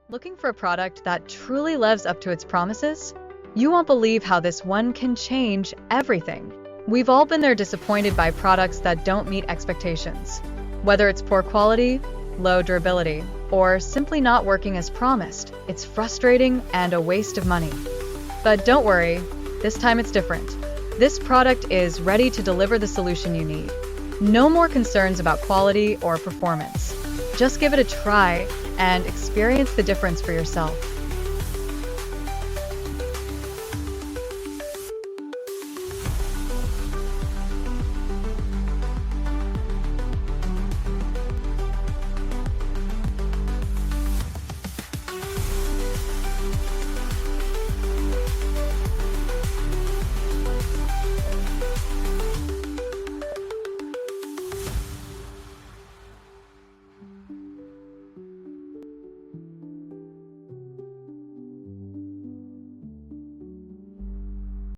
Looking for a product that truly lives up to its promises? You won't believe how this one can change everything. We've all been there, disappointed by products that don't meet expectations. Whether it's poor quality, low durability, or simply not working as promised, it's frustrating and a waste of money. But don't worry, this time it's different. This product is ready to deliver the solution you need. No more concerns about quality or performance. Just give it a try and experience the difference for yourself.